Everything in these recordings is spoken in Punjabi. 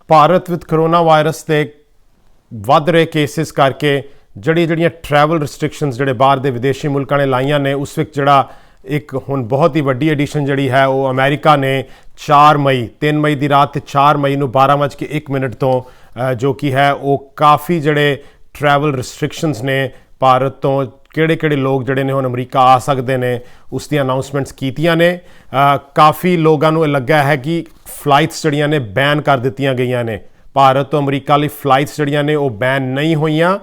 ਭਾਰਤ ਵਿਦ ਕਰੋਨਾ ਵਾਇਰਸ ਦੇ ਵੱਧ ਰਹੇ ਕੇਸਿਸ ਕਰਕੇ ਜਿਹੜੀਆਂ ਟਰੈਵਲ ਰਿਸਟ੍ਰਿਕਸ਼ਨਸ ਜਿਹੜੇ ਬਾਹਰ ਦੇ ਵਿਦੇਸ਼ੀ ਮੁਲਕਾਂ ਨੇ ਲਾਈਆਂ ਨੇ, ਉਸ ਵਿੱਚ ਜਿਹੜਾ ਇੱਕ ਹੁਣ ਬਹੁਤ ਹੀ ਵੱਡੀ ਐਡੀਸ਼ਨ ਜਿਹੜੀ ਹੈ ਉਹ ਅਮਰੀਕਾ ਨੇ 4 ਮਈ 3 ਮਈ ਦੀ ਰਾਤ ਤੇ 4 ਮਈ ਨੂੰ 12:01 ਤੋਂ ਜੋ ਕਿ ਹੈ ਉਹ ਕਾਫੀ ਜਿਹੜੇ ਟਰੈਵਲ ਰਿਸਟ੍ਰਿਕਸ਼ਨਸ ਨੇ ਭਾਰਤ ਤੋਂ ਕਿਹੜੇ ਲੋਕ ਜਿਹੜੇ ਨੇ ਹੁਣ ਅਮਰੀਕਾ ਆ ਸਕਦੇ ਨੇ ਉਸ ਦੀਆਂ ਅਨਾਉਂਸਮੈਂਟਸ ਕੀਤੀਆਂ ਨੇ। ਕਾਫੀ ਲੋਕਾਂ ਨੂੰ ਇਹ ਲੱਗਾ ਹੈ ਕਿ ਫਲਾਈਟਸ ਜਿਹੜੀਆਂ ਨੇ ਬੈਨ ਕਰ ਦਿੱਤੀਆਂ ਗਈਆਂ ਨੇ। ਭਾਰਤ ਤੋਂ ਅਮਰੀਕਾ ਲਈ ਫਲਾਈਟਸ ਜਿਹੜੀਆਂ ਨੇ ਉਹ ਬੈਨ ਨਹੀਂ ਹੋਈਆਂ।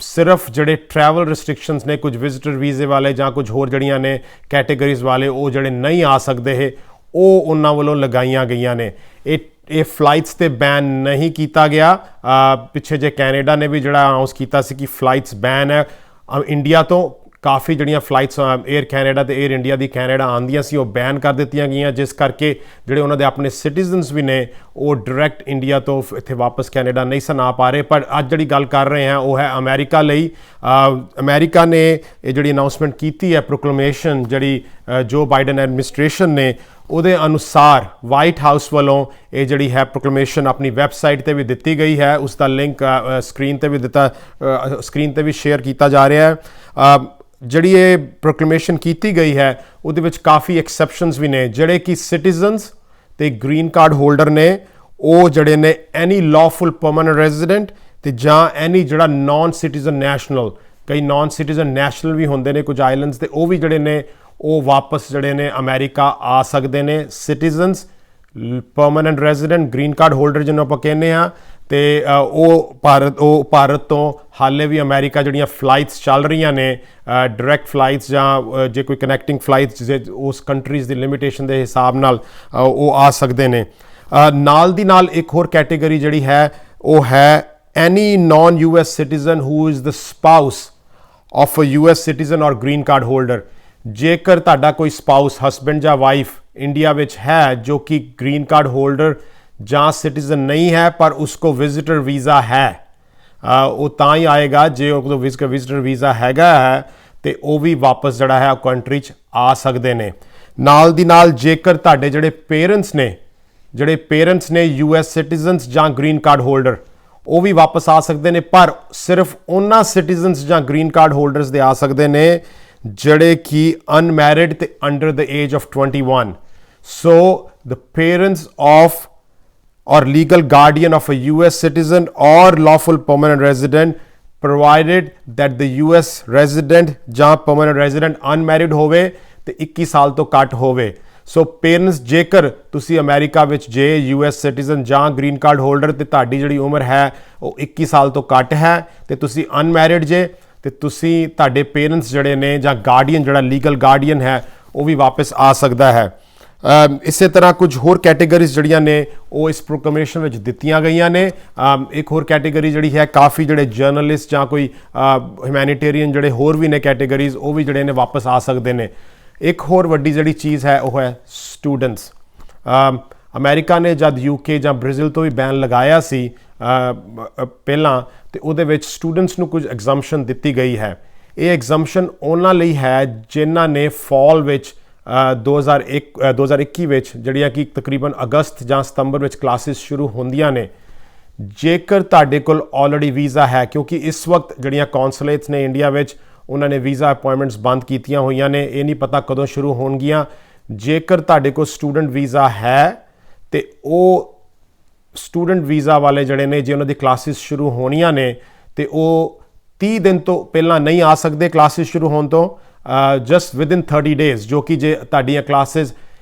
ਸਿਰਫ ਜਿਹੜੇ ਟਰੈਵਲ ਰਿਸਟ੍ਰਿਕਸ਼ਨਸ ਨੇ ਕੁਝ ਵਿਜ਼ਿਟਰ ਵੀਜ਼ੇ ਵਾਲੇ ਜਾਂ ਕੁਝ ਹੋਰ ਜਿਹੜੀਆਂ ਨੇ ਕੈਟੇਗਰੀਜ਼ ਵਾਲੇ ਉਹ ਜਿਹੜੇ ਨਹੀਂ ਆ ਸਕਦੇ ਹੈ ਉਹ ਉਹਨਾਂ ਵੱਲੋਂ ਲਗਾਈਆਂ ਗਈਆਂ ਨੇ। ਇਹ ਫਲਾਈਟਸ ਤੇ ਬੈਨ ਨਹੀਂ ਕੀਤਾ ਗਿਆ। ਪਿੱਛੇ ਜੇ ਕੈਨੇਡਾ ਨੇ ਵੀ ਜਿਹੜਾ ਅਨਾਉਂਸ ਕੀਤਾ ਸੀ ਕਿ ਫਲਾਈਟਸ ਬੈਨ ਹੈ। ਇੰਡੀਆ ਤੋਂ ਕਾਫੀ ਜਿਹੜੀਆਂ ਫਲਾਈਟਸ 에ਅਰ ਕੈਨੇਡਾ ਤੇ 에ਅਰ ਇੰਡੀਆ ਦੀ ਕੈਨੇਡਾ ਆਉਂਦੀਆਂ ਸੀ ਉਹ ਬੈਨ ਕਰ ਦਿੱਤੀਆਂ ਗਈਆਂ, ਜਿਸ ਕਰਕੇ ਜਿਹੜੇ ਉਹਨਾਂ ਦੇ ਆਪਣੇ ਸਿਟੀਜ਼ਨਸ ਵੀ ਨੇ ਉਹ ਡਾਇਰੈਕਟ ਇੰਡੀਆ ਤੋਂ ਇੱਥੇ ਵਾਪਸ ਕੈਨੇਡਾ ਨਹੀਂ ਸਨ ਆ ਪਾ ਰਹੇ। ਪਰ ਅੱਜ ਜਿਹੜੀ ਗੱਲ ਕਰ ਰਹੇ ਹਾਂ ਉਹ ਹੈ ਅਮਰੀਕਾ ਲਈ। ਅਮਰੀਕਾ ਨੇ ਇਹ ਜਿਹੜੀ ਅਨਾਉਂਸਮੈਂਟ ਕੀਤੀ ਹੈ, ਪ੍ਰੋਕਲੇਮੇਸ਼ਨ ਜਿਹੜੀ ਜੋ ਬਾਈਡਨ ਐਡਮਿਨਿਸਟ੍ਰੇਸ਼ਨ ਨੇ ਉਹਦੇ ਅਨੁਸਾਰ ਵਾਈਟ ਹਾਊਸ ਵੱਲੋਂ ਇਹ ਜਿਹੜੀ ਹੈ ਪ੍ਰੋਕਲੇਮੇਸ਼ਨ ਆਪਣੀ ਵੈਬਸਾਈਟ ਤੇ ਵੀ ਦਿੱਤੀ ਗਈ ਹੈ। ਉਸ ਦਾ ਲਿੰਕ ਸਕਰੀਨ ਤੇ ਵੀ ਸ਼ੇਅਰ ਕੀਤਾ ਜਾ ਰਿਹਾ ਹੈ। ਜਿਹੜੀ ਇਹ ਪ੍ਰੋਕਲੇਮੇਸ਼ਨ ਕੀਤੀ ਗਈ ਹੈ ਉਹਦੇ ਵਿੱਚ ਕਾਫੀ ਐਕਸੈਪਸ਼ਨਸ ਵੀ ਨੇ। ਜਿਹੜੇ ਕਿ ਸਿਟੀਜ਼ਨਸ ਤੇ ਗ੍ਰੀਨ ਕਾਰਡ ਹੋਲਡਰ ਨੇ ਉਹ ਜਿਹੜੇ ਨੇ ਐਨੀ ਲਾਫੁਲ ਪਰਮਾਨੈਂਟ ਰੈਜ਼ੀਡੈਂਟ ਤੇ ਜਾਂ ਐਨੀ ਜਿਹੜਾ ਨਾਨ ਸਿਟੀਜ਼ਨ ਨੈਸ਼ਨਲ, ਕਈ ਨਾਨ ਸਿਟੀਜ਼ਨ ਨੈਸ਼ਨਲ ਵੀ ਹੁੰਦੇ ਨੇ ਕੁਝ ਆਈਲੈਂਡਸ ਤੇ, ਉਹ ਵੀ ਜਿਹੜੇ ਨੇ ਉਹ ਵਾਪਸ ਜਿਹੜੇ ਨੇ ਅਮਰੀਕਾ ਆ ਸਕਦੇ ਨੇ। Citizens, permanent resident, green card holder ਜਿਹਨੂੰ ਆਪਾਂ ਕਹਿੰਦੇ ਹਾਂ ਤੇ ਉਹ ਭਾਰਤ ਤੋਂ ਹਾਲੇ ਵੀ ਅਮਰੀਕਾ ਜਿਹੜੀਆਂ ਫਲਾਈਟਸ ਚੱਲ ਰਹੀਆਂ ਨੇ ਡਾਇਰੈਕਟ ਫਲਾਈਟਸ ਜਾਂ ਜੇ ਕੋਈ ਕਨੈਕਟਿੰਗ ਫਲਾਈਟਸ ਉਸ ਕੰਟਰੀਜ਼ ਦੀ ਲਿਮਿਟੇਸ਼ਨ ਦੇ ਹਿਸਾਬ ਨਾਲ ਉਹ ਆ ਸਕਦੇ ਨੇ। ਨਾਲ ਦੀ ਨਾਲ ਇੱਕ ਹੋਰ ਕੈਟੇਗਰੀ ਜਿਹੜੀ ਹੈ ਉਹ ਹੈ any non US citizen who is the spouse of a US citizen or green card holder. ਜੇਕਰ ਤੁਹਾਡਾ ਕੋਈ ਸਪਾਊਸ, ਹਸਬੈਂਡ ਜਾਂ ਵਾਈਫ ਇੰਡੀਆ ਵਿੱਚ ਹੈ ਜੋ ਕਿ ਗ੍ਰੀਨ ਕਾਰਡ ਹੋਲਡਰ ਜਾਂ ਸਿਟੀਜ਼ਨ ਨਹੀਂ ਹੈ ਪਰ ਉਸਕੋ ਵਿਜ਼ਿਟਰ ਵੀਜ਼ਾ ਹੈ, ਉਹ ਤਾਂ ਹੀ ਆਏਗਾ ਜੇ ਉਹ ਵਿਜ਼ਿਟਰ ਵੀਜ਼ਾ ਹੈਗਾ ਹੈ ਤੇ ਉਹ ਵੀ ਵਾਪਸ ਜਿਹੜਾ ਹੈ ਕੰਟਰੀ 'ਚ ਆ ਸਕਦੇ ਨੇ। ਨਾਲ ਦੀ ਨਾਲ ਜੇਕਰ ਤੁਹਾਡੇ ਜਿਹੜੇ ਪੇਰੈਂਟਸ ਨੇ US ਸਿਟੀਜ਼ਨਸ ਜਾਂ ਗ੍ਰੀਨ ਕਾਰਡ ਹੋਲਡਰ ਉਹ ਵੀ ਵਾਪਸ ਆ ਸਕਦੇ ਨੇ, ਪਰ ਸਿਰਫ ਉਹਨਾਂ ਸਿਟੀਜ਼ਨਸ ਜਾਂ ਗ੍ਰੀਨ ਕਾਰਡ ਹੋਲਡਰਸ ਦੇ ਆ ਸਕਦੇ ਨੇ ਜਿਹੜੇ ਕਿ ਅਨਮੈਰਿਡ ਤੇ under the age of 21। So the parents of or legal guardian of a US citizen or lawful permanent resident provided that the US resident ਜਾਂ permanent resident unmarried ਹੋਵੇ ਤੇ 21 ਸਾਲ ਤੋਂ ਘੱਟ ਹੋਵੇ। ਸੋ ਪੇਰੈਂਟਸ, ਜੇਕਰ ਤੁਸੀਂ ਅਮਰੀਕਾ ਵਿੱਚ ਜੇ US ਸਿਟੀਜ਼ਨ ਜਾਂ ਗ੍ਰੀਨ ਕਾਰਡ ਹੋਲਡਰ ਤੇ ਤੁਹਾਡੀ ਜਿਹੜੀ ਉਮਰ ਹੈ ਉਹ 21 ਸਾਲ ਤੋਂ ਘੱਟ ਹੈ ਤੇ ਤੁਸੀਂ ਅਨਮੈਰਿਡ ਜੇ ਤੇ ਤੁਸੀਂ ਤੁਹਾਡੇ ਪੇਰੈਂਟਸ ਜਿਹੜੇ ਨੇ ਜਾਂ ਗਾਰਡੀਅਨ ਜਿਹੜਾ ਲੀਗਲ ਗਾਰਡੀਅਨ ਹੈ ਉਹ ਵੀ ਵਾਪਸ ਆ ਸਕਦਾ ਹੈ। ਇਸੇ ਤਰ੍ਹਾਂ ਕੁਝ ਹੋਰ ਕੈਟੇਗਰੀਜ਼ ਜਿਹੜੀਆਂ ਨੇ ਉਹ ਇਸ ਪ੍ਰੋਕਲੇਮੇਸ਼ਨ ਵਿੱਚ ਦਿੱਤੀਆਂ ਗਈਆਂ ਨੇ। ਇੱਕ ਹੋਰ ਕੈਟੇਗਰੀ ਜਿਹੜੀ ਹੈ ਕਾਫੀ ਜਿਹੜੇ ਜਰਨਲਿਸਟ ਜਾਂ ਕੋਈ ਹਿਊਮੈਨਿਟੇਰੀਅਨ ਜਿਹੜੇ ਹੋਰ ਵੀ ਨੇ ਕੈਟੇਗਰੀਜ਼ ਉਹ ਵੀ ਜਿਹੜੇ ਨੇ ਵਾਪਸ ਆ ਸਕਦੇ ਨੇ। ਇੱਕ ਹੋਰ ਵੱਡੀ ਜਿਹੜੀ ਚੀਜ਼ ਹੈ ਉਹ ਹੈ ਸਟੂਡੈਂਟਸ। ਅਮਰੀਕਾ ਨੇ ਜਦ UK ਜਾਂ ਬ੍ਰਾਜ਼ੀਲ ਤੋਂ ਵੀ ਬੈਨ ਲਗਾਇਆ ਸੀ ਪਹਿਲਾਂ ਤੇ ਉਹਦੇ ਵਿੱਚ ਸਟੂਡੈਂਟਸ ਨੂੰ ਕੁਝ ਐਗਜ਼ੰਪਸ਼ਨ ਦਿੱਤੀ ਗਈ ਹੈ। ਇਹ ਐਗਜ਼ੰਪਸ਼ਨ ਉਹਨਾਂ ਲਈ ਹੈ ਜਿਨ੍ਹਾਂ ਨੇ ਫਾਲ ਵਿੱਚ 2021 ਵਿੱਚ ਜਿਹੜੀਆਂ ਕਿ ਤਕਰੀਬਨ ਅਗਸਤ ਜਾਂ ਸਤੰਬਰ ਵਿੱਚ ਕਲਾਸਿਸ ਸ਼ੁਰੂ ਹੁੰਦੀਆਂ ਨੇ। ਜੇਕਰ ਤੁਹਾਡੇ ਕੋਲ ਆਲਰੇਡੀ ਵੀਜ਼ਾ ਹੈ, ਕਿਉਂਕਿ ਇਸ ਵਕਤ ਜਿਹੜੀਆਂ ਕੌਂਸੂਲੇਟਸ ਨੇ ਇੰਡੀਆ ਵਿੱਚ ਉਹਨਾਂ ਨੇ ਵੀਜ਼ਾ ਅਪਾਇੰਟਮੈਂਟਸ ਬੰਦ ਕੀਤੀਆਂ ਹੋਈਆਂ ਨੇ, ਇਹ ਨਹੀਂ ਪਤਾ ਕਦੋਂ ਸ਼ੁਰੂ ਹੋਣਗੀਆਂ। ਜੇਕਰ ਤੁਹਾਡੇ ਕੋਲ ਸਟੂਡੈਂਟ ਵੀਜ਼ਾ ਹੈ ਤੇ ਉਹ ਸਟੂਡੈਂਟ ਵੀਜ਼ਾ ਵਾਲੇ ਜਿਹੜੇ ਨੇ ਜੇ ਉਹਨਾਂ ਦੀ ਕਲਾਸਿਸ ਸ਼ੁਰੂ ਹੋਣੀਆਂ ਨੇ ਤੇ ਉਹ 30 ਦਿਨ ਤੋਂ ਪਹਿਲਾਂ ਨਹੀਂ ਆ ਸਕਦੇ ਕਲਾਸਿਸ ਸ਼ੁਰੂ ਹੋਣ ਤੋਂ, ਜਸਟ ਵਿਦਿਨ 30 ਡੇਜ਼। ਜੋ ਕਿ ਜੇ ਤੁਹਾਡੀਆਂ ਕਲਾਸਿਸ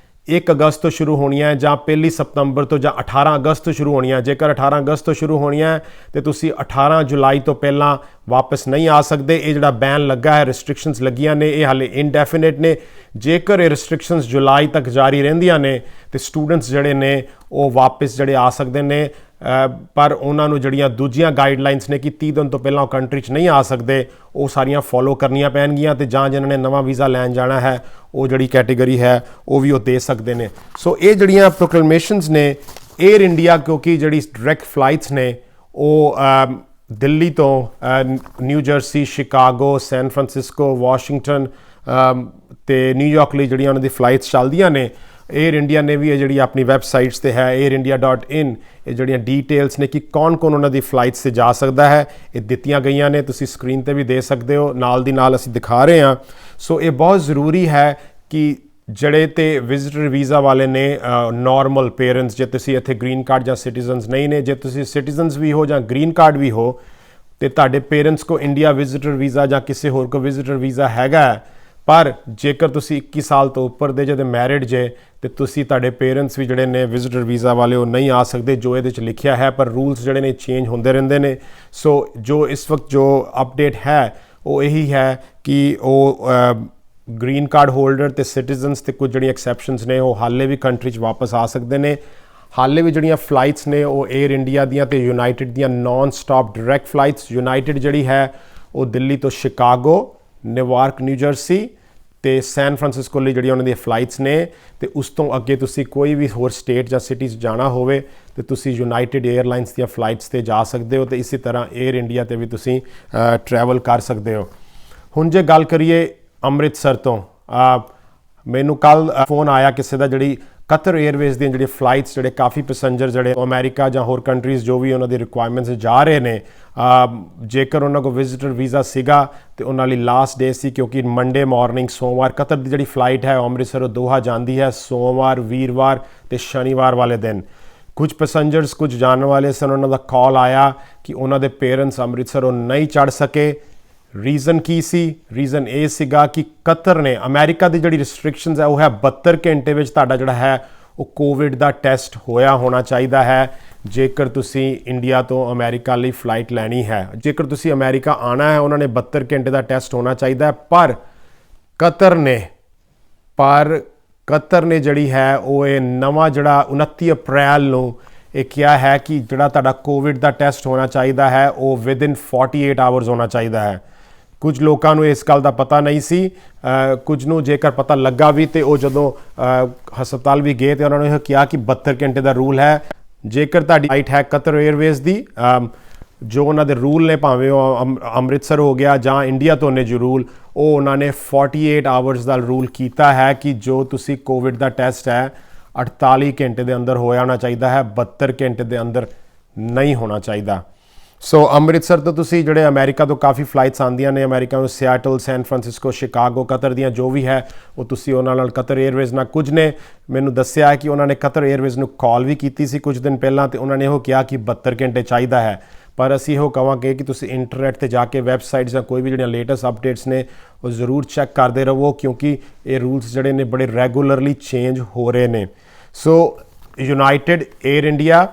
1 ਅਗਸਤ ਤੋਂ ਸ਼ੁਰੂ ਹੋਣੀਆਂ ਹੈ ਜਾਂ 1 ਸਤੰਬਰ ਤੋਂ ਜਾਂ 18 ਅਗਸਤ ਤੋਂ ਸ਼ੁਰੂ ਹੋਣੀਆਂ, ਜੇਕਰ 18 ਅਗਸਤ ਤੋਂ ਸ਼ੁਰੂ ਹੋਣੀਆਂ ਤੇ ਤੁਸੀਂ 18 ਜੁਲਾਈ ਤੋਂ ਪਹਿਲਾਂ ਵਾਪਸ ਨਹੀਂ ਆ ਸਕਦੇ। ਇਹ ਜਿਹੜਾ ਬੈਨ ਲੱਗਾ ਹੈ, ਰਿਸਟ੍ਰਿਕਸ਼ਨਸ ਲੱਗੀਆਂ ਨੇ, ਇਹ ਹਾਲੇ ਇਨਡੈਫੀਨਿਟ ਨੇ। ਜੇਕਰ ਇਹ ਰਿਸਟ੍ਰਿਕਸ਼ਨਸ ਜੁਲਾਈ ਤੱਕ ਜਾਰੀ ਰਹਿੰਦੀਆਂ ਨੇ ਤੇ ਸਟੂਡੈਂਟਸ ਜਿਹੜੇ ਨੇ ਉਹ ਵਾਪਸ ਜਿਹੜੇ ਆ ਸਕਦੇ ਨੇ, ਪਰ ਉਹਨਾਂ ਨੂੰ ਜਿਹੜੀਆਂ ਦੂਜੀਆਂ ਗਾਈਡਲਾਈਨਸ ਨੇ ਕਿ 30 ਦਿਨ ਤੋਂ ਪਹਿਲਾਂ ਉਹ ਕੰਟਰੀ 'ਚ ਨਹੀਂ ਆ ਸਕਦੇ, ਉਹ ਸਾਰੀਆਂ ਫੋਲੋ ਕਰਨੀਆਂ ਪੈਣਗੀਆਂ। ਤੇ ਜਾਂ ਜਿਨ੍ਹਾਂ ਨੇ ਨਵਾਂ ਵੀਜ਼ਾ ਲੈਣ ਜਾਣਾ ਹੈ ਉਹ ਜਿਹੜੀ ਕੈਟੇਗਰੀ ਹੈ ਉਹ ਵੀ ਉਹ ਦੇ ਸਕਦੇ ਨੇ। ਸੋ ਇਹ ਜਿਹੜੀਆਂ ਪ੍ਰੋਕਲੇਮੇਸ਼ਨਸ ਨੇ 에ਅਰ ਇੰਡੀਆ, ਕਿਉਂਕਿ ਜਿਹੜੀ ਡਾਇਰੈਕਟ ਫਲਾਈਟਸ ਨੇ ਉਹ ਦਿੱਲੀ ਤੋਂ New Jersey, Chicago, San Francisco, Washington ਤੇ ਨਿਊਯਾਰਕ ਲਈ ਜਿਹੜੀਆਂ ਉਹਨਾਂ ਦੀ ਫਲਾਈਟਸ ਚੱਲਦੀਆਂ ਨੇ एयर इंडिया ने भी ये जी अपनी वैबसाइट्स ते है airindia.in ये जड़ियाँ डिटेल्स ने कि कौन कौन उन्होंने फ्लाइट से जा सकता है ये दित्तियां गई ने, तुसी स्क्रीन ते भी दे सकते हो, नाल दी नाल असी दिखा रहे हैं। सो ये बहुत ज़रूरी है कि जड़े ते विजिटर वीज़ा वाले ने नॉर्मल पेरेंट्स जे तुसी इत्थे ग्रीन कार्ड या सिटीजनस नहीं ने, जे तुसी सिटीजनस भी हो या ग्रीन कार्ड भी हो तो तुहाडे पेरेंट्स को इंडिया विजिटर वीज़ा या किसी होर को विजिटर वीज़ा हैगा, पर जेकर तुसी 21 साल तो उपर दे जे मैरिड जे तो तुसी तुहाडे पेरेंट्स भी जड़े ने विजिटर वीज़ा वाले वो नहीं आ सकते जो ये लिखिया है, पर रूल्स जड़े ने चेंज होंदे रहंदे ने। सो जो इस वक्त जो अपडेट है वो यही है कि वो ग्रीन कार्ड होल्डर तो सिटीजनस तो कुछ जड़ियाँ एक्सैप्शनस ने वो हाले भी कंट्री च वापस आ सकते हैं। हाले भी जड़ियाँ फ्लाइट्स ने वो एयर इंडिया दियाँ ते यूनाइटेड दियाँ non stop direct flights, United जड़ी है वो दिल्ली तो शिकागो, न्यूयॉर्क, न्यू जर्सी ते सैन फ्रांसिस्को ਲਈ ਜਿਹੜੀਆਂ ਉਹਨਾਂ ਦੀਆਂ ਫਲਾਈਟਸ ਨੇ, ਤੇ ਉਸ ਤੋਂ ਅੱਗੇ ਤੁਸੀਂ ਕੋਈ ਵੀ ਹੋਰ ਸਟੇਟ ਜਾਂ ਸਿਟੀ 'ਚ ਜਾਣਾ ਹੋਵੇ ਤੇ ਤੁਸੀਂ ਯੂਨਾਈਟਿਡ 에ਅਰਲਾਈਨਸ ਦੀਆਂ ਫਲਾਈਟਸ ਤੇ ਜਾ ਸਕਦੇ ਹੋ, ਤੇ ਇਸੇ ਤਰ੍ਹਾਂ 에ਅਰ ਇੰਡੀਆ ਤੇ ਵੀ ਤੁਸੀਂ ਟਰੈਵਲ ਕਰ ਸਕਦੇ ਹੋ। ਹੁਣ ਜੇ ਗੱਲ ਕਰੀਏ ਅੰਮ੍ਰਿਤਸਰ ਤੋਂ, ਮੈਨੂੰ ਕੱਲ ਫੋਨ ਆਇਆ ਕਿਸੇ ਦਾ ਜਿਹੜੀ ਕਤਰ 에ਅਰਵੇਜ਼ ਦੀਆਂ ਜਿਹੜੀ ਫਲਾਈਟਸ ਜਿਹੜੇ ਕਾਫੀ ਪੈਸੰਜਰ ਜਿਹੜੇ ਅਮਰੀਕਾ ਜਾਂ ਹੋਰ ਕੰਟਰੀਜ਼ ਜੋ ਵੀ ਉਹਨਾਂ ਦੀ ਰਿਕੁਆਇਰਮੈਂਟਸ ਜਾ ਰਹੇ ਨੇ, ਜੇਕਰ ਉਹਨਾਂ ਕੋਲ ਵਿਜ਼ਿਟਰ ਵੀਜ਼ਾ ਸੀਗਾ ਤੇ ਉਹਨਾਂ ਲਈ ਲਾਸਟ ਡੇ ਸੀ, ਕਿਉਂਕਿ ਮੰਡੇ ਮਾਰਨਿੰਗ ਸੋਮਵਾਰ ਕਤਰ ਦੀ ਜਿਹੜੀ ਫਲਾਈਟ ਹੈ ਅੰਮ੍ਰਿਤਸਰੋਂ ਦੋਹਾ ਜਾਂਦੀ ਹੈ ਸੋਮਵਾਰ, ਵੀਰਵਾਰ ਤੇ ਸ਼ਨੀਵਾਰ ਵਾਲੇ ਦਿਨ। ਕੁਝ ਪੈਸੰਜਰਸ ਕੁਝ ਜਾਣ ਵਾਲੇ ਸਨ, ਉਹਨਾਂ ਦਾ ਕਾਲ ਆਇਆ ਕਿ ਉਹਨਾਂ ਦੇ ਪੇਰੈਂਟਸ ਅੰਮ੍ਰਿਤਸਰੋਂ ਨਹੀਂ ਚੜ੍ਹ ਸਕੇ। ਰੀਜ਼ਨ ਕੀ ਸੀ? ਰੀਜ਼ਨ ਇਹ ਸੀਗਾ ਕਿ ਕਤਰ ਨੇ ਅਮਰੀਕਾ ਦੀ ਜਿਹੜੀ ਰਿਸਟ੍ਰਿਕਸ਼ਨਸ ਹੈ ਉਹ ਹੈ 72 ਘੰਟੇ ਵਿੱਚ ਤੁਹਾਡਾ ਜਿਹੜਾ ਹੈ ਉਹ ਕੋਵਿਡ ਦਾ ਟੈਸਟ ਹੋਇਆ ਹੋਣਾ ਚਾਹੀਦਾ ਹੈ ਜੇਕਰ ਤੁਸੀਂ ਇੰਡੀਆ ਤੋਂ ਅਮਰੀਕਾ ਲਈ ਫਲਾਈਟ ਲੈਣੀ ਹੈ। ਜੇਕਰ ਤੁਸੀਂ ਅਮਰੀਕਾ ਆਉਣਾ ਹੈ ਉਹਨਾਂ ਨੇ 72 ਘੰਟੇ ਦਾ ਟੈਸਟ ਹੋਣਾ ਚਾਹੀਦਾ ਹੈ। ਪਰ ਕਤਰ ਨੇ ਜਿਹੜੀ ਹੈ ਉਹ ਇਹ ਨਵਾਂ ਜਿਹੜਾ 29 ਅਪ੍ਰੈਲ ਨੂੰ ਇਹ ਕਿਹਾ ਹੈ ਕਿ ਜਿਹੜਾ ਤੁਹਾਡਾ ਕੋਵਿਡ ਦਾ ਟੈਸਟ ਹੋਣਾ ਚਾਹੀਦਾ ਹੈ ਉਹ ਵਿਦਿਨ 48 ਆਵਰਸ ਹੋਣਾ ਚਾਹੀਦਾ ਹੈ। ਕੁਝ ਲੋਕਾਂ ਨੂੰ ਇਸ ਗੱਲ ਦਾ ਪਤਾ ਨਹੀਂ ਸੀ, ਕੁਝ ਨੂੰ ਜੇਕਰ ਪਤਾ ਲੱਗਾ ਵੀ ਤੇ ਉਹ ਜਦੋਂ ਹਸਪਤਾਲ ਵੀ ਗਏ ਤੇ ਉਹਨਾਂ ਨੇ ਇਹ ਕਿਹਾ ਕਿ 72 ਘੰਟੇ ਦਾ ਰੂਲ ਹੈ। ਜੇਕਰ ਤੁਹਾਡੀ ਫਲਾਈਟ ਹੈ ਕਤਰ 에ਅਰਵੇਜ਼ ਦੀ, ਜੋ ਉਹਨਾਂ ਦੇ ਰੂਲ ਨੇ, ਭਾਵੇਂ ਉਹ ਅੰਮ੍ਰਿਤਸਰ ਹੋ ਗਿਆ ਜਾਂ ਇੰਡੀਆ ਤੋਂ ਨੇ ਜੋ ਰੂਲ, ਉਹ ਉਹਨਾਂ ਨੇ 48 ਆਵਰਸ ਦਾ ਰੂਲ ਕੀਤਾ ਹੈ ਕਿ ਜੋ ਤੁਸੀਂ ਕੋਵਿਡ ਦਾ ਟੈਸਟ ਹੈ 48 ਘੰਟੇ ਦੇ ਅੰਦਰ ਹੋਇਆ ਹੋਣਾ ਚਾਹੀਦਾ ਹੈ, 72 ਘੰਟੇ ਦੇ ਅੰਦਰ ਨਹੀਂ ਹੋਣਾ ਚਾਹੀਦਾ। ਸੋ ਅੰਮ੍ਰਿਤਸਰ ਤੋਂ ਤੁਸੀਂ ਜਿਹੜੇ ਅਮਰੀਕਾ ਤੋਂ ਕਾਫੀ ਫਲਾਈਟਸ ਆਉਂਦੀਆਂ ਨੇ, ਅਮਰੀਕਾ ਨੂੰ Seattle, San Francisco, Chicago, Qatar ਦੀਆਂ ਜੋ ਵੀ ਹੈ ਉਹ ਤੁਸੀਂ ਉਹਨਾਂ ਨਾਲ ਕਤਰ 에ਅਰਵੇਜ਼ ਨਾਲ, ਕੁਝ ਨੇ ਮੈਨੂੰ ਦੱਸਿਆ ਕਿ ਉਹਨਾਂ ਨੇ ਕਤਰ 에ਅਰਵੇਜ਼ ਨੂੰ ਕਾਲ ਵੀ ਕੀਤੀ ਸੀ ਕੁਝ ਦਿਨ ਪਹਿਲਾਂ ਤੇ ਉਹਨਾਂ ਨੇ ਉਹ ਕਿਹਾ ਕਿ 72 ਘੰਟੇ ਚਾਹੀਦਾ ਹੈ। ਪਰ ਅਸੀਂ ਇਹੋ ਕਹਾਂਗੇ ਕਿ ਤੁਸੀਂ ਇੰਟਰਨੈਟ ਤੇ ਜਾ ਕੇ ਵੈਬਸਾਈਟਸ ਜਾਂ ਕੋਈ ਵੀ ਜਿਹੜੀਆਂ ਲੇਟੈਸਟ ਅਪਡੇਟਸ ਨੇ ਉਹ ਜ਼ਰੂਰ ਚੈੱਕ ਕਰਦੇ ਰਹੋ, ਕਿਉਂਕਿ ਇਹ ਰੂਲਸ ਜਿਹੜੇ ਨੇ ਬੜੇ ਰੈਗੂਲਰਲੀ ਚੇਂਜ ਹੋ ਰਹੇ ਨੇ। ਸੋ ਯੂਨਾਈਟਿਡ, 에ਅਰ ਇੰਡੀਆ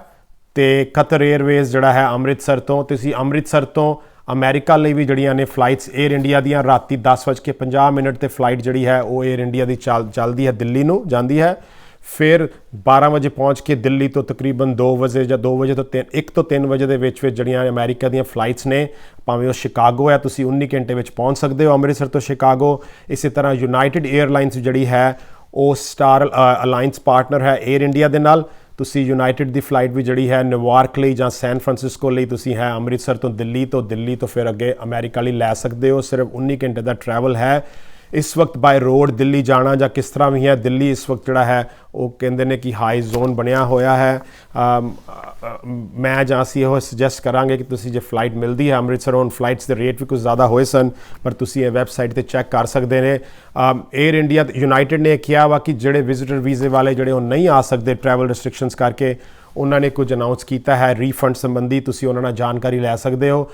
ਤੇ ਕਤਰ 에ਅਰਵੇਜ਼ ਜਿਹੜਾ ਹੈ ਅੰਮ੍ਰਿਤਸਰ ਤੋਂ, ਤੁਸੀਂ ਅੰਮ੍ਰਿਤਸਰ ਤੋਂ ਅਮਰੀਕਾ ਲਈ ਵੀ ਜਿਹੜੀਆਂ ਨੇ ਫਲਾਈਟਸ 에ਅਰ ਇੰਡੀਆ ਦੀਆਂ ਰਾਤੀ 10:50 ਤੇ ਫਲਾਈਟ ਜਿਹੜੀ ਹੈ ਉਹ 에ਅਰ ਇੰਡੀਆ ਦੀ ਚੱਲਦੀ ਹੈ, ਦਿੱਲੀ ਨੂੰ ਜਾਂਦੀ ਹੈ। ਫਿਰ 12 ਵਜੇ ਪਹੁੰਚ ਕੇ ਦਿੱਲੀ ਤੋਂ ਤਕਰੀਬਨ 2 ਵਜੇ ਜਾਂ 2 ਵਜੇ ਤੋਂ 1 ਤੋਂ 3 ਵਜੇ ਦੇ ਵਿੱਚ ਜਿਹੜੀਆਂ ਅਮਰੀਕਾ ਦੀਆਂ ਫਲਾਈਟਸ ਨੇ, ਭਾਵੇਂ ਉਹ ਸ਼ਿਕਾਗੋ ਹੈ, ਤੁਸੀਂ 19 ਘੰਟੇ ਵਿੱਚ ਪਹੁੰਚ ਸਕਦੇ ਹੋ ਅੰਮ੍ਰਿਤਸਰ ਤੋਂ ਸ਼ਿਕਾਗੋ। ਇਸੇ ਤਰ੍ਹਾਂ ਯੂਨਾਈਟਿਡ 에ਅਰਲਾਈਨਸ ਜਿਹੜੀ ਹੈ ਉਹ ਸਟਾਰ ਅਲਾਈਅੰਸ ਪਾਰਟਨਰ ਹੈ 에ਅਰ ਇੰਡੀਆ ਦੇ ਨਾਲ। ਤੁਸੀਂ ਯੂਨਾਈਟਿਡ ਦੀ ਫਲਾਈਟ ਵੀ ਜਿਹੜੀ ਹੈ ਨਿਊਯਾਰਕ ਲਈ ਜਾਂ ਸੈਨ ਫਰਾਂਸਿਸਕੋ ਲਈ ਤੁਸੀਂ ਹੈ ਅੰਮ੍ਰਿਤਸਰ ਤੋਂ ਦਿੱਲੀ ਤੋਂ ਫਿਰ ਅੱਗੇ ਅਮਰੀਕਾ ਲਈ ਲੈ ਸਕਦੇ ਹੋ। ਸਿਰਫ 19 ਘੰਟੇ ਦਾ ਟਰੈਵਲ ਹੈ। ਇਸ ਵਕਤ ਬਾਏ ਰੋਡ ਦਿੱਲੀ ਜਾਣਾ ਜਾਂ ਕਿਸ ਤਰ੍ਹਾਂ ਵੀ ਹੈ, ਦਿੱਲੀ ਇਸ ਵਕਤ ਜਿਹੜਾ ਹੈ ਉਹ ਕਹਿੰਦੇ ਨੇ ਕਿ ਹਾਈ ਜ਼ੋਨ ਬਣਿਆ ਹੋਇਆ ਹੈ। ਮੈਂ ਜਾਂ ਅਸੀਂ ਇਹੋ ਸੁਜੈਸਟ ਕਰਾਂਗੇ ਕਿ ਤੁਸੀਂ ਜੇ ਫਲਾਈਟ ਮਿਲਦੀ ਹੈ ਅੰਮ੍ਰਿਤਸਰੋਂ, ਫਲਾਈਟਸ ਦੇ ਰੇਟ ਵੀ ਕੁਝ ਜ਼ਿਆਦਾ ਹੋਏ ਸਨ ਪਰ ਤੁਸੀਂ ਇਹ ਵੈਬਸਾਈਟ 'ਤੇ ਚੈੱਕ ਕਰ ਸਕਦੇ ਨੇ। 에ਅਰ ਇੰਡੀਆ, ਯੂਨਾਈਟਿਡ ਨੇ ਕਿਹਾ ਵਾ ਕਿ ਜਿਹੜੇ ਵਿਜ਼ਿਟਰ ਵੀਜ਼ੇ ਵਾਲੇ ਜਿਹੜੇ ਉਹ ਨਹੀਂ ਆ ਸਕਦੇ ਟਰੈਵਲ ਰਿਸਟ੍ਰਿਕਸ਼ਨਸ ਕਰਕੇ, ਉਹਨਾਂ ਨੇ ਕੁਝ ਅਨਾਊਂਸ ਕੀਤਾ ਹੈ ਰੀਫੰਡ ਸੰਬੰਧੀ, ਤੁਸੀਂ ਉਹਨਾਂ ਨਾਲ ਜਾਣਕਾਰੀ ਲੈ ਸਕਦੇ ਹੋ।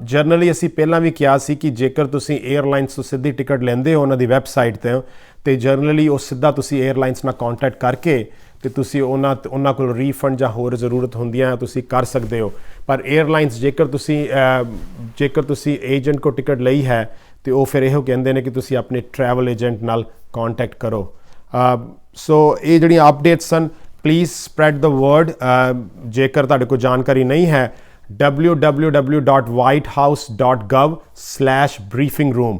ਜਨਰਲੀ ਅਸੀਂ ਪਹਿਲਾਂ ਵੀ ਕਿਹਾ ਸੀ ਕਿ ਜੇਕਰ ਤੁਸੀਂ 에ਅਰਲਾਈਨਸ ਤੋਂ ਸਿੱਧੀ ਟਿਕਟ ਲੈਂਦੇ ਹੋ ਉਹਨਾਂ ਦੀ ਵੈਬਸਾਈਟ 'ਤੇ ਜਨਰਲੀ ਉਹ ਸਿੱਧਾ ਤੁਸੀਂ 에ਅਰਲਾਈਨਸ ਨਾਲ ਕੰਟੈਕਟ ਕਰਕੇ ਤੇ ਤੁਸੀਂ ਉਹਨਾਂ ਕੋਲ ਰੀਫੰਡ ਜਾਂ ਹੋਰ ਜ਼ਰੂਰਤ ਹੁੰਦੀਆਂ ਤੁਸੀਂ ਕਰ ਸਕਦੇ ਹੋ। ਪਰ 에ਅਰਲਾਈਨਸ ਜੇਕਰ ਤੁਸੀਂ ਏਜੰਟ ਕੋ ਟਿਕਟ ਲਈ ਹੈ ਤੇ ਉਹ ਫਿਰ ਇਹੋ ਕਹਿੰਦੇ ਨੇ ਕਿ ਤੁਸੀਂ ਆਪਣੇ ਟਰੈਵਲ ਏਜੰਟ ਨਾਲ ਕੰਟੈਕਟ ਕਰੋ। ਸੋ ਇਹ ਜਿਹੜੀਆਂ ਅਪਡੇਟਸ ਸਨ, ਪਲੀਜ਼ ਸਪਰੈਡ ਦ ਵਰਡ। ਜੇਕਰ ਤੁਹਾਡੇ ਕੋਲ ਜਾਣਕਾਰੀ ਨਹੀਂ ਹੈ, www.whitehouse.gov/briefing-room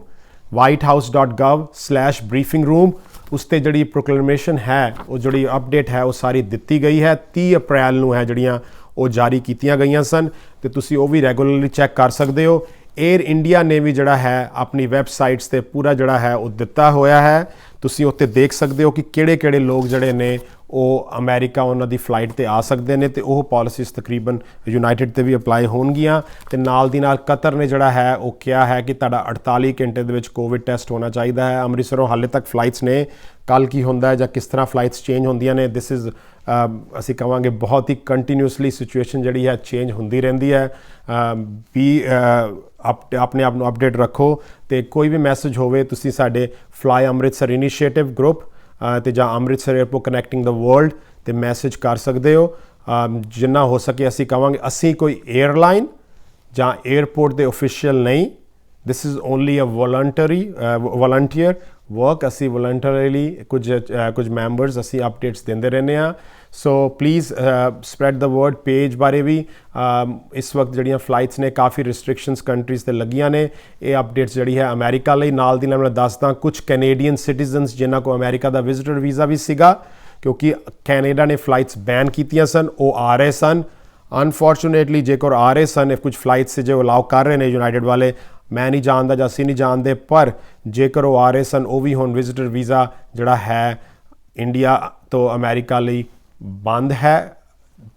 whitehouse.gov/briefing-room ਉਸ 'ਤੇ ਜਿਹੜੀ ਪ੍ਰੋਕਲੇਮੇਸ਼ਨ ਹੈ, ਉਹ ਜਿਹੜੀ ਅਪਡੇਟ ਹੈ ਉਹ ਸਾਰੀ ਦਿੱਤੀ ਗਈ ਹੈ। 30 ਅਪ੍ਰੈਲ ਨੂੰ ਹੈ ਜਿਹੜੀਆਂ ਉਹ ਜਾਰੀ ਕੀਤੀਆਂ ਗਈਆਂ ਸਨ ਅਤੇ ਤੁਸੀਂ ਉਹ ਵੀ ਰੈਗੂਲਰਲੀ ਚੈੱਕ ਕਰ ਸਕਦੇ ਹੋ। 에ਅਰ ਇੰਡੀਆ ਨੇ ਵੀ ਜਿਹੜਾ ਹੈ ਆਪਣੀ ਵੈਬਸਾਈਟਸ 'ਤੇ ਪੂਰਾ ਜਿਹੜਾ ਹੈ ਉਹ ਦਿੱਤਾ ਹੋਇਆ ਹੈ। ਤੁਸੀਂ ਉੱਤੇ ਦੇਖ ਸਕਦੇ ਹੋ ਕਿ ਕਿਹੜੇ ਲੋਕ ਜਿਹੜੇ ਨੇ ਉਹ ਅਮਰੀਕਾ ਉਹਨਾਂ ਦੀ ਫਲਾਈਟ ਤੇ ਆ ਸਕਦੇ ਨੇ ਤੇ ਉਹ ਪਾਲਿਸੀਜ਼ ਤਕਰੀਬਨ ਯੂਨਾਈਟਿਡ ਤੇ ਵੀ ਅਪਲਾਈ ਹੋਣਗੀਆਂ ਤੇ ਨਾਲ ਦੀ ਨਾਲ ਕਤਰ ਨੇ ਜਿਹੜਾ ਹੈ ਉਹ ਕਿਹਾ ਹੈ ਕਿ ਤੁਹਾਡਾ 48 ਘੰਟੇ ਦੇ ਵਿੱਚ ਕੋਵਿਡ ਟੈਸਟ ਹੋਣਾ ਚਾਹੀਦਾ ਹੈ। ਅੰਮ੍ਰਿਤਸਰੋਂ ਹਾਲੇ ਤੱਕ ਫਲਾਈਟਸ ਨੇ, ਕੱਲ ਕੀ ਹੁੰਦਾ ਹੈ ਜਾਂ ਕਿਸ ਤਰ੍ਹਾਂ ਫਲਾਈਟਸ ਚੇਂਜ ਹੁੰਦੀਆਂ ਨੇ, ਦਿਸ ਇਜ਼ ਅਸੀਂ ਕਹਾਂਗੇ ਬਹੁਤ ਹੀ ਕੰਟੀਨਿਊਸਲੀ ਸਿਚੁਏਸ਼ਨ ਜਿਹੜੀ ਹੈ ਚੇਂਜ ਹੁੰਦੀ ਰਹਿੰਦੀ ਹੈ। ਵੀ ਆਪਣੇ ਆਪ ਨੂੰ ਅਪਡੇਟ ਰੱਖੋ ਤੇ ਕੋਈ ਵੀ ਮੈਸੇਜ ਹੋਵੇ ਤੁਸੀਂ ਸਾਡੇ ਫਲਾਈ ਅੰਮ੍ਰਿਤਸਰ ਇਨੀਸ਼ੀਏਟਿਵ ਗਰੁੱਪ ਤੇ ਜਾਂ Amritsar airport connecting the world ਤੇ ਮੈਸੇਜ ਕਰ ਸਕਦੇ ਹੋ। ਜਿੰਨਾ ਹੋ ਸਕੇ ਅਸੀਂ ਕਹਾਂਗੇ ਅਸੀਂ ਕੋਈ 에ਅਰਲਾਈਨ ਜਾਂ 에ਅਰਪੋਰਟ ਦੇ ਅਫੀਸ਼ੀਅਲ ਨਹੀਂ, this is only a volunteer work. ਅਸੀਂ ਵਲੰਟਰੀਲੀ ਕੁਝ ਮੈਂਬਰਸ ਅਸੀਂ ਅਪਡੇਟਸ ਦਿੰਦੇ ਰਹਿੰਦੇ ਹਾਂ। So please spread the word. Page ਬਾਰੇ ਵੀ ਇਸ ਵਕਤ ਜਿਹੜੀਆਂ ਫਲਾਈਟਸ ਨੇ ਕਾਫੀ ਰਿਸਟ੍ਰਿਕਸ਼ਨਸ ਕੰਟਰੀਜ਼ ਤੇ ਲੱਗੀਆਂ ਨੇ। ਇਹ ਅਪਡੇਟਸ ਜਿਹੜੀ ਹੈ ਅਮਰੀਕਾ ਲਈ, ਨਾਲ ਦੀ ਨਾਲ ਮੈਂ ਦੱਸਦਾ ਕੁਝ ਕੈਨੇਡੀਅਨ ਸਿਟੀਜ਼ਨਸ ਜਿਨ੍ਹਾਂ ਕੋਲ ਅਮਰੀਕਾ ਦਾ ਵਿਜ਼ਿਟਰ ਵੀਜ਼ਾ ਵੀ ਸੀਗਾ ਕਿਉਂਕਿ ਕੈਨੇਡਾ ਨੇ ਫਲਾਈਟਸ ਬੈਨ ਕੀਤੀਆਂ ਸਨ, ਉਹ ਆ ਰਹੇ ਸਨ। ਅਨਫੋਰਚੂਨੇਟਲੀ ਜੇਕਰ ਆ ਰਹੇ ਸਨ ਕੁਝ ਫਲਾਈਟਸ ਜੋ ਅਲਾਉ ਕਰ ਰਹੇ ਨੇ ਯੂਨਾਈਟਿਡ ਵਾਲੇ, ਮੈਂ ਨਹੀਂ ਜਾਣਦਾ ਜਾਂ ਅਸੀਂ ਨਹੀਂ ਜਾਣਦੇ, ਪਰ ਜੇਕਰ ਉਹ ਆ ਰਹੇ ਸਨ ਉਹ ਵੀ ਹੁਣ ਵਿਜ਼ਿਟਰ ਵੀਜ਼ਾ ਜਿਹੜਾ ਹੈ ਇੰਡੀਆ ਤੋਂ ਅਮਰੀਕਾ ਲਈ ਬੰਦ ਹੈ।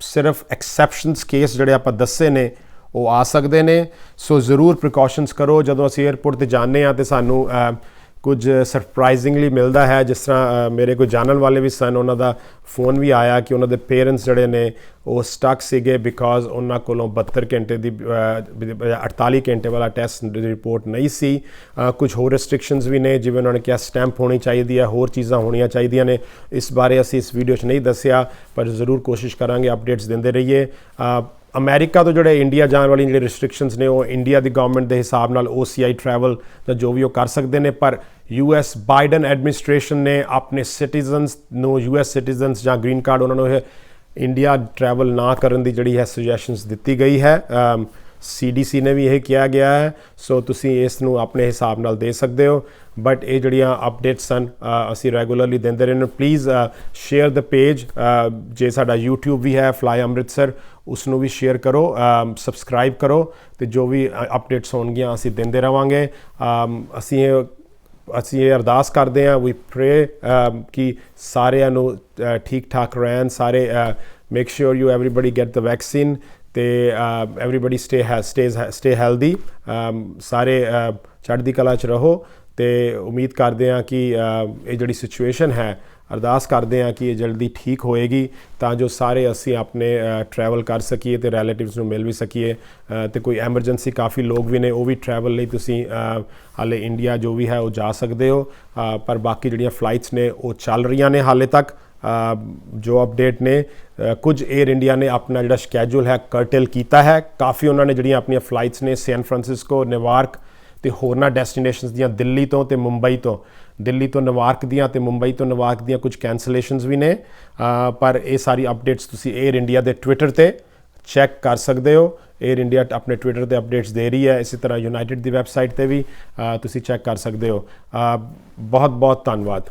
ਸਿਰਫ ਐਕਸੈਪਸ਼ਨਸ ਕੇਸ ਜਿਹੜੇ ਆਪਾਂ ਦੱਸੇ ਨੇ ਉਹ ਆ ਸਕਦੇ ਨੇ। ਸੋ ਜ਼ਰੂਰ ਪ੍ਰੀਕਾਸ਼ਨਸ ਕਰੋ। ਜਦੋਂ ਅਸੀਂ 에ਅਰਪੋਰਟ ਤੇ ਜਾਂਦੇ ਹਾਂ ਤੇ ਸਾਨੂੰ ਕੁਝ ਸਰਪ੍ਰਾਈਜ਼ਿੰਗਲੀ ਮਿਲਦਾ ਹੈ, ਜਿਸ ਤਰ੍ਹਾਂ ਮੇਰੇ ਕੋਈ ਜਾਣਨ ਵਾਲੇ ਵੀ ਸਨ, ਉਹਨਾਂ ਦਾ ਫੋਨ ਵੀ ਆਇਆ ਕਿ ਉਹਨਾਂ ਦੇ ਪੇਰੈਂਟਸ ਜਿਹੜੇ ਨੇ ਉਹ ਸਟਕ ਸੀਗੇ ਬਿਕਾਜ਼ ਉਹਨਾਂ ਕੋਲੋਂ 72 ਘੰਟੇ ਦੀ 48 ਘੰਟੇ ਵਾਲਾ ਟੈਸਟ ਦੀ ਰਿਪੋਰਟ ਨਹੀਂ ਸੀ। ਕੁਝ ਹੋਰ ਰਿਸਟ੍ਰਿਕਸ਼ਨਸ ਵੀ ਨੇ, ਜਿਵੇਂ ਉਹਨਾਂ ਨੇ ਕਿਹਾ ਸਟੈਂਪ ਹੋਣੀ ਚਾਹੀਦੀ ਹੈ, ਹੋਰ ਚੀਜ਼ਾਂ ਹੋਣੀਆਂ ਚਾਹੀਦੀਆਂ ਨੇ। ਇਸ ਬਾਰੇ ਅਸੀਂ ਇਸ ਵੀਡੀਓ 'ਚ ਨਹੀਂ ਦੱਸਿਆ ਪਰ ਜ਼ਰੂਰ ਕੋਸ਼ਿਸ਼ ਕਰਾਂਗੇ ਅਪਡੇਟਸ ਦਿੰਦੇ ਰਹੀਏ। ਅਮਰੀਕਾ ਤੋਂ ਜਿਹੜੇ ਇੰਡੀਆ ਜਾਣ ਵਾਲੀ ਜਿਹੜੇ ਰਿਸਟ੍ਰਿਕਸ਼ਨਸ ਨੇ ਉਹ ਇੰਡੀਆ ਦੀ ਗਵਰਨਮੈਂਟ ਦੇ ਹਿਸਾਬ ਨਾਲ OCI ਟਰੈਵਲ ਜਾਂ ਜੋ ਵੀ ਉਹ ਕਰ ਸਕਦੇ ਨੇ, ਪਰ US ਬਾਈਡਨ ਐਡਮਿਨਿਸਟ੍ਰੇਸ਼ਨ ਨੇ ਆਪਣੇ ਸਿਟੀਜ਼ਨਸ ਨੂੰ, US ਸਿਟੀਜ਼ਨਸ ਜਾਂ ਗ੍ਰੀਨ ਕਾਰਡ ਉਹਨਾਂ ਨੂੰ ਇਹ ਇੰਡੀਆ ਟਰੈਵਲ ਨਾ ਕਰਨ ਦੀ ਜਿਹੜੀ ਹੈ ਸੁਜੈਸ਼ਨਸ ਦਿੱਤੀ ਗਈ ਹੈ। CDC ਨੇ ਵੀ ਇਹ ਕਿਹਾ ਗਿਆ ਹੈ। ਸੋ ਤੁਸੀਂ ਇਸ ਨੂੰ ਆਪਣੇ ਹਿਸਾਬ ਨਾਲ ਦੇ ਸਕਦੇ ਹੋ, ਬਟ ਇਹ ਜਿਹੜੀਆਂ ਅਪਡੇਟਸ ਹਨ ਅਸੀਂ ਰੈਗੂਲਰਲੀ ਦਿੰਦੇ ਰਹਿੰਦੇ। Please share the page. ਜੇ ਸਾਡਾ YouTube ਵੀ ਹੈ ਫਲਾਈ ਅੰਮ੍ਰਿਤਸਰ, ਉਸ ਨੂੰ ਵੀ ਸ਼ੇਅਰ ਕਰੋ, ਸਬਸਕ੍ਰਾਈਬ ਕਰੋ ਤੇ ਜੋ ਵੀ ਅਪਡੇਟਸ ਹੋਣਗੀਆਂ ਅਸੀਂ ਦਿੰਦੇ ਰਹਾਂਗੇ। ਅਸੀਂ ਇਹ ਅਰਦਾਸ ਕਰਦੇ ਹਾਂ, ਵੀ ਪ੍ਰੇ ਕਿ ਸਾਰਿਆਂ ਨੂੰ ਠੀਕ ਠਾਕ ਰਹਿਣ, ਸਾਰੇ make sure you everybody get the vaccine ਤੇ ਐਵਰੀਬਡੀ ਸਟੇ ਹੈਲਦੀ। ਸਾਰੇ ਚੜ੍ਹਦੀ ਕਲਾ 'ਚ ਰਹੋ ਤੇ ਉਮੀਦ ਕਰਦੇ ਹਾਂ ਕਿ ਇਹ ਜਿਹੜੀ ਸਿਚੁਏਸ਼ਨ ਹੈ, ਅਰਦਾਸ ਕਰਦੇ ਹਾਂ ਕਿ ਇਹ ਜਲਦੀ ਠੀਕ ਹੋਏਗੀ ਤਾਂ ਜੋ ਸਾਰੇ ਅਸੀਂ ਆਪਣੇ ਟਰੈਵਲ ਕਰ ਸਕੀਏ ਤੇ ਰਿਲੇਟਿਵਸ ਨੂੰ ਮਿਲ ਵੀ ਸਕੀਏ। ਤੇ ਕੋਈ ਐਮਰਜੈਂਸੀ ਕਾਫੀ ਲੋਕ ਵੀ ਨੇ, ਉਹ ਵੀ ਟਰੈਵਲ ਲਈ ਤੁਸੀਂ ਹਾਲੇ ਇੰਡੀਆ ਜੋ ਵੀ ਹੈ ਉਹ ਜਾ ਸਕਦੇ ਹੋ, ਪਰ ਬਾਕੀ ਜਿਹੜੀਆਂ ਫਲਾਈਟਸ ਨੇ ਉਹ ਚੱਲ ਰਹੀਆਂ ਨੇ ਹਾਲੇ ਤੱਕ। ਜੋ ਅਪਡੇਟ ਨੇ ਕੁਝ 에ਅਰ ਇੰਡੀਆ ਨੇ ਆਪਣਾ ਜਿਹੜਾ ਸ਼ਕੈਜੂਲ ਹੈ ਕਰਟੇਲ ਕੀਤਾ ਹੈ ਕਾਫੀ। ਉਹਨਾਂ ਨੇ ਜਿਹੜੀਆਂ ਆਪਣੀਆਂ ਫਲਾਈਟਸ ਨੇ ਸੈਨ ਫਰਾਂਸਿਸਕੋ, ਨਿਊਯਾਰਕ ਤੇ ਹੋਰਨਾਂ ਡੈਸਟੀਨੇਸ਼ਨਸ ਦੀਆਂ, ਦਿੱਲੀ ਤੋਂ ਤੇ ਮੁੰਬਈ ਤੋਂ, ਦਿੱਲੀ ਤੋਂ ਨਿਊਯਾਰਕ ਦੀਆਂ ਤੇ ਮੁੰਬਈ ਤੋਂ ਨਿਊਯਾਰਕ ਦੀਆਂ ਕੁਝ ਕੈਂਸਲੇਸ਼ਨਸ ਵੀ ਨੇ। ਪਰ ਇਹ ਸਾਰੀ ਅਪਡੇਟਸ ਤੁਸੀਂ 에ਅਰ ਇੰਡੀਆ ਦੇ ਟਵਿੱਟਰ ਤੇ ਚੈੱਕ ਕਰ ਸਕਦੇ ਹੋ। 에ਅਰ ਇੰਡੀਆ ਆਪਣੇ ਟਵਿੱਟਰ ਤੇ ਅਪਡੇਟਸ ਦੇ ਰਹੀ ਹੈ, ਇਸੇ ਤਰ੍ਹਾਂ ਯੂਨਾਈਟਿਡ ਦੀ ਵੈਬਸਾਈਟ ਤੇ ਵੀ ਤੁਸੀਂ ਚੈੱਕ ਕਰ ਸਕਦੇ ਹੋ। ਬਹੁਤ ਬਹੁਤ ਧੰਨਵਾਦ।